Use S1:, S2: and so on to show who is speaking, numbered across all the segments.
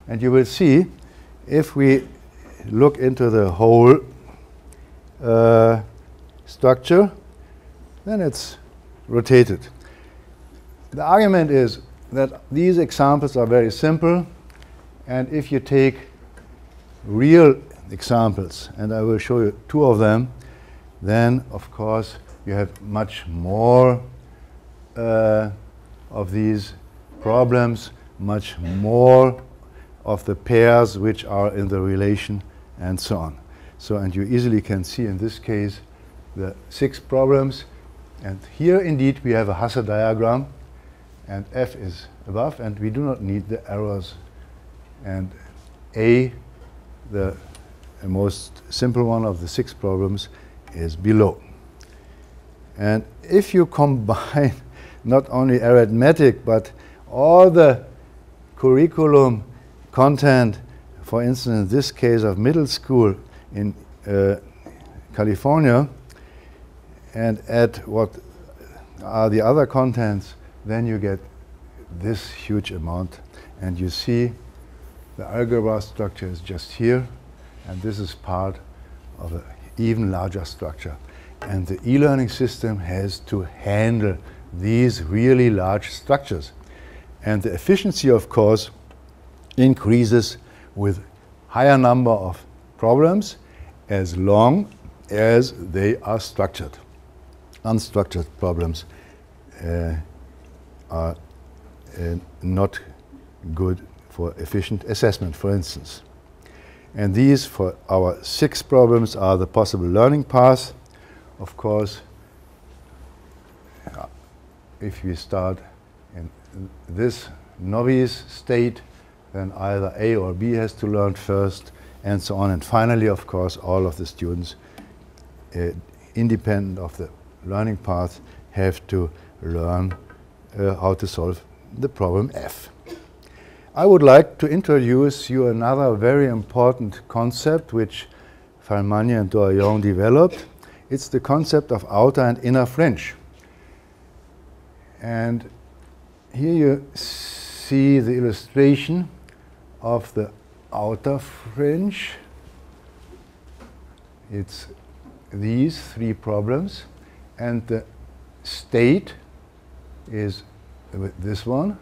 S1: And you will see, if we look into the whole structure, then it's rotated. The argument is that these examples are very simple, and if you take real examples, and I will show you two of them, then of course you have much more of these problems, much more of the pairs which are in the relation, and so on. So, and you easily can see in this case the 6 problems, and here indeed we have a Hasse diagram, and F is above, and we do not need the arrows, and A, the most simple one of the 6 problems, is below. And if you combine not only arithmetic but all the curriculum content, for instance in this case of middle school in California, and add what are the other contents, then you get this huge amount. And you see the algebra structure is just here, and this is part of an even larger structure. And the e-learning system has to handle these really large structures. And the efficiency, of course, increases with higher number of problems as long as they are structured. Unstructured problems are not good for efficient assessment, for instance. And these, for our 6 problems, are the possible learning paths. Of course, if we start in this novice state, then either A or B has to learn first, and so on. And finally, of course, all of the students, independent of the learning path, have to learn how to solve the problem F. I would like to introduce you another very important concept which Farmani and Dorion developed. It's the concept of outer and inner fringe. And here you see the illustration of the outer fringe. It's these 3 problems, and the state is this one,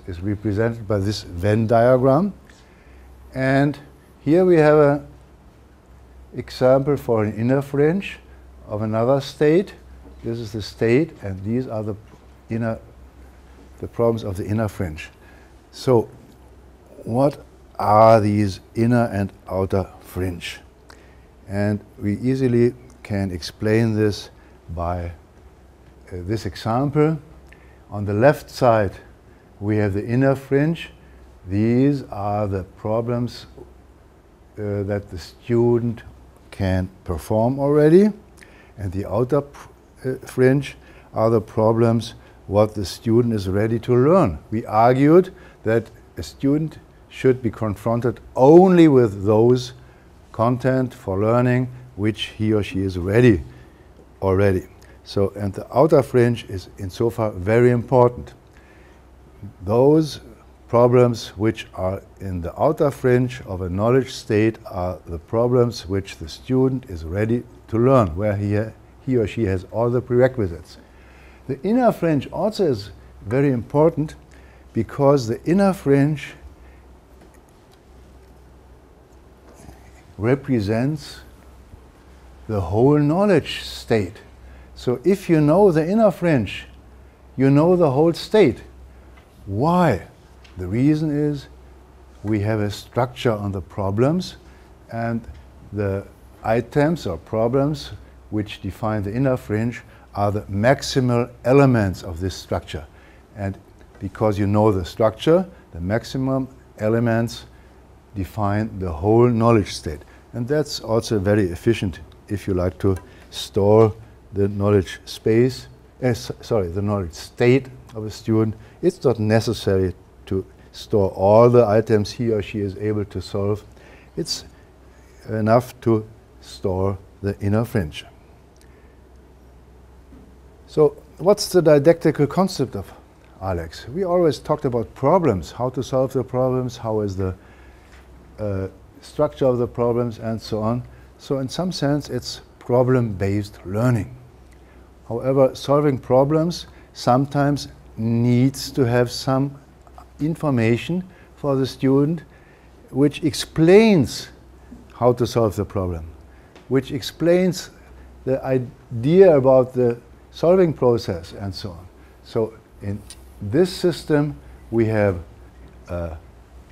S1: is represented by this Venn diagram. And here we have an example for an inner fringe of another state. This is the state, and these are the problems of the inner fringe. So what are these inner and outer fringe? And we easily can explain this by this example. On the left side we have the inner fringe. These are the problems that the student can perform already, and the outer fringe are the problems what the student is ready to learn. We argued that a student should be confronted only with those content for learning which he or she is ready already. So, and the outer fringe is insofar very important. Those problems which are in the outer fringe of a knowledge state are the problems which the student is ready to learn, where he or she has all the prerequisites. The inner fringe also is very important because the inner fringe represents the whole knowledge state. So if you know the inner fringe, you know the whole state. Why? The reason is we have a structure on the problems, and the items or problems which define the inner fringe are the maximal elements of this structure. And because you know the structure, the maximum elements define the whole knowledge state. And that's also very efficient if you like to store the knowledge space, the knowledge state of a student. It's not necessary to store all the items he or she is able to solve. It's enough to store the inner fringe. So what's the didactical concept of Alex? We always talked about problems, how to solve the problems, how is the structure of the problems, and so on. So in some sense, it's problem-based learning. However, solving problems sometimes needs to have some information for the student which explains how to solve the problem, which explains the idea about the solving process, and so on. So in this system, we have a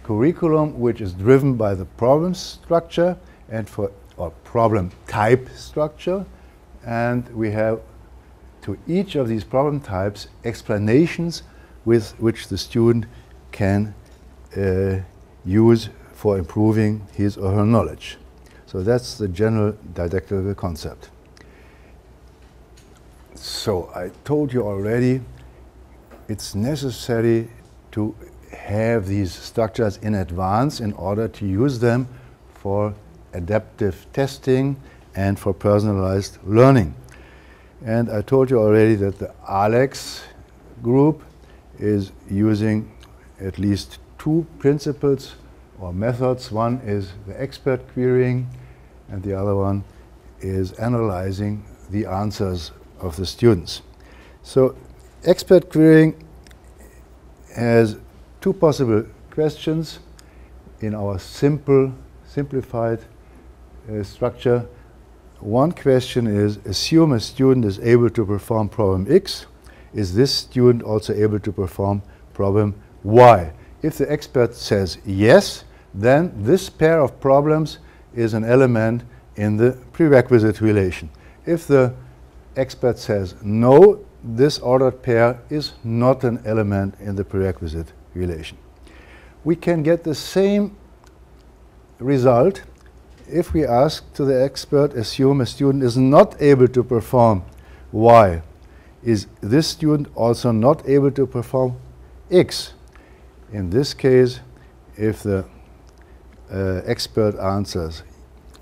S1: curriculum which is driven by the problem structure and or problem type structure, and we have to each of these problem types explanations with which the student can use for improving his or her knowledge. So that's the general didactical concept. So I told you already, it's necessary to have these structures in advance in order to use them for adaptive testing and for personalized learning. And I told you already that the Alex group is using at least two principles or methods. One is the expert querying, and the other one is analyzing the answers of the students. So expert querying has two possible questions in our simplified structure. One question is, assume a student is able to perform problem X. Is this student also able to perform problem Y? If the expert says yes, then this pair of problems is an element in the prerequisite relation. If the expert says no, this ordered pair is not an element in the prerequisite relation. We can get the same result if we ask to the expert, assume a student is not able to perform Y. Is this student also not able to perform X? In this case, if the expert answers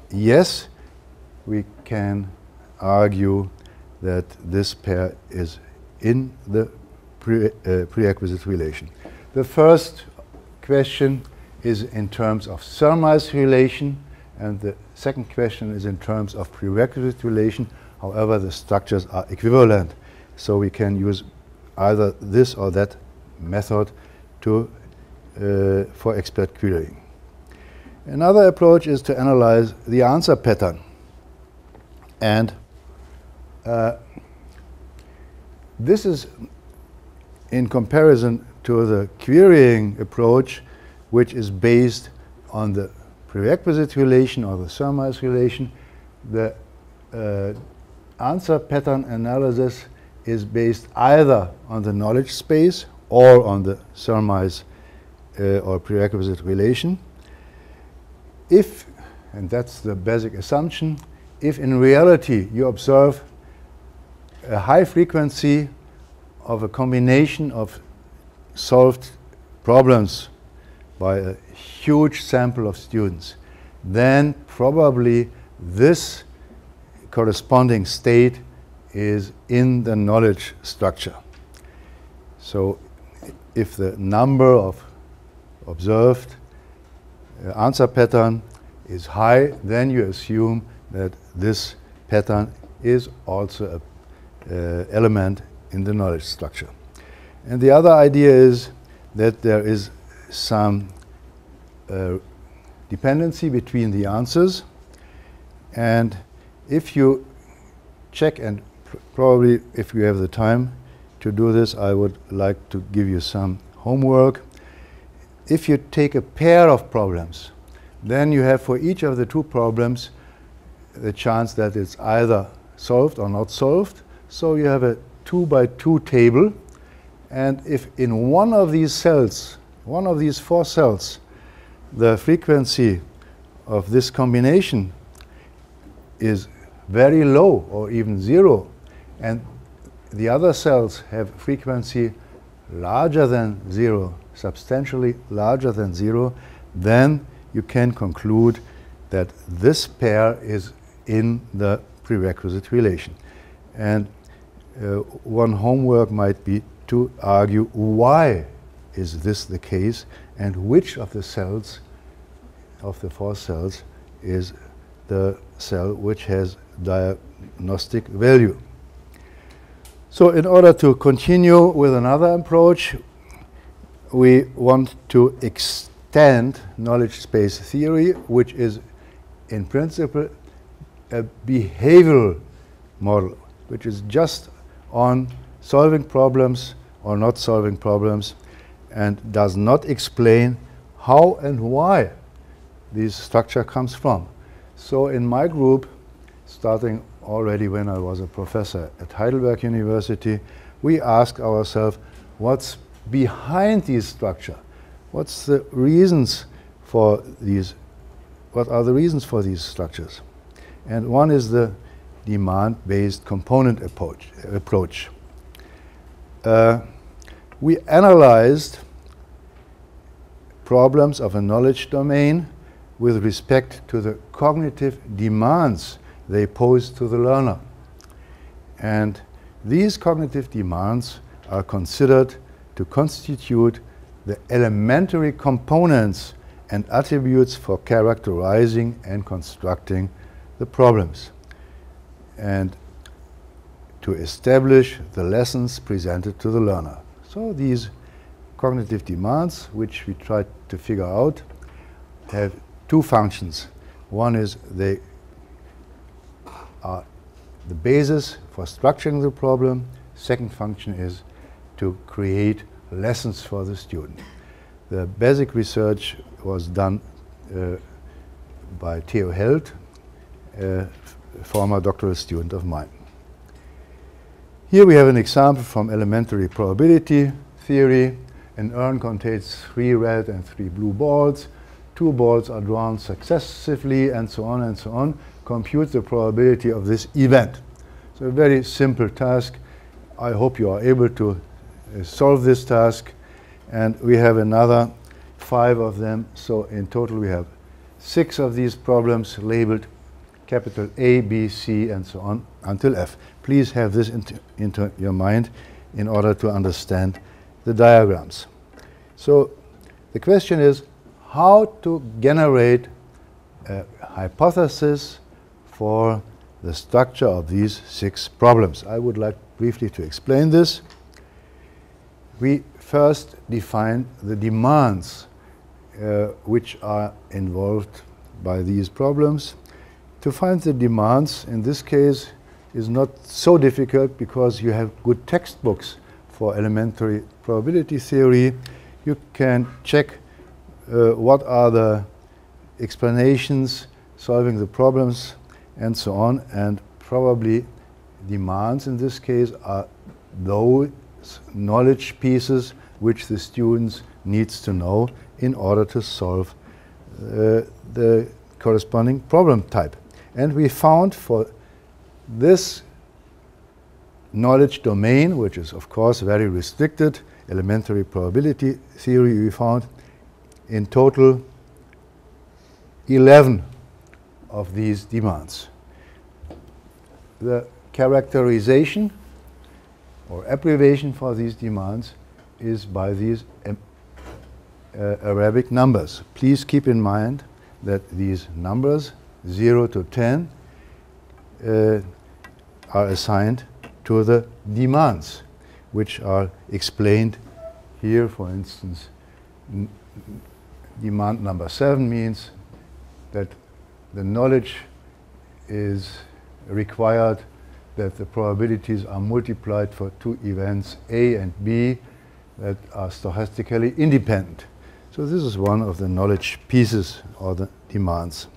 S1: yes, we can argue that this pair is in the prerequisite relation. The first question is in terms of surmise relation, and the second question is in terms of prerequisite relation. However, the structures are equivalent, so we can use either this or that method for expert querying. Another approach is to analyze the answer pattern. And this is in comparison to the querying approach, which is based on the prerequisite relation or the surmise relation. The answer pattern analysis is based either on the knowledge space or on the surmise or prerequisite relation. If, and that's the basic assumption, if in reality you observe a high frequency of a combination of solved problems by a huge sample of students, then probably this corresponding state is in the knowledge structure. So if the number of observed answer pattern is high, then you assume that this pattern is also an element in the knowledge structure. And the other idea is that there is some dependency between the answers, and if you check, and probably if you have the time to do this, I would like to give you some homework. If you take a pair of problems, then you have for each of the two problems the chance that it's either solved or not solved. So you have a 2 by 2 table, and if in one of these cells, one of these 4 cells, the frequency of this combination is very low or even 0, and the other cells have frequency larger than 0, substantially larger than 0, then you can conclude that this pair is in the prerequisite relation. And one homework might be to argue why is this the case and which of the cells, of the 4 cells, is the cell which has diagnostic value. So in order to continue with another approach, we want to extend knowledge space theory, which is in principle a behavioral model, which is just on solving problems or not solving problems, and does not explain how and why this structure comes from. So in my group, starting already when I was a professor at Heidelberg University, we asked ourselves, what's behind this structure? What's the reasons for these? What are the reasons for these structures? And one is the demand-based component approach. We analyzed problems of a knowledge domain with respect to the cognitive demands they pose to the learner. And these cognitive demands are considered to constitute the elementary components and attributes for characterizing and constructing the problems, and to establish the lessons presented to the learner. So these cognitive demands, which we tried to figure out, have 2 functions. One is they are the basis for structuring the problem. Second function is to create lessons for the student. The basic research was done by Theo Held, a former doctoral student of mine. Here we have an example from elementary probability theory. An urn contains 3 red and 3 blue balls. 2 balls are drawn successively, and so on and so on. Compute the probability of this event. So a very simple task. I hope you are able to solve this task. And we have another 5 of them. So in total we have 6 of these problems labeled capital A, B, C, and so on until F. Please have this into your mind in order to understand the diagrams. So the question is how to generate a hypothesis for the structure of these 6 problems. I would like briefly to explain this. We first define the demands which are involved by these problems. To find the demands in this case is not so difficult because you have good textbooks for elementary probability theory. You can check what are the explanations, solving the problems, and so on. And probably demands in this case are those knowledge pieces which the students needs to know in order to solve the corresponding problem type. And we found for this knowledge domain, which is of course very restricted, elementary probability theory, we found in total 11 of these demands. The characterization or abbreviation for these demands is by these Arabic numbers. Please keep in mind that these numbers 0 to 10 are assigned to the demands, which are explained here. For instance, demand number 7 means that the knowledge is required that the probabilities are multiplied for 2 events A and B that are stochastically independent. So this is one of the knowledge pieces or the demands.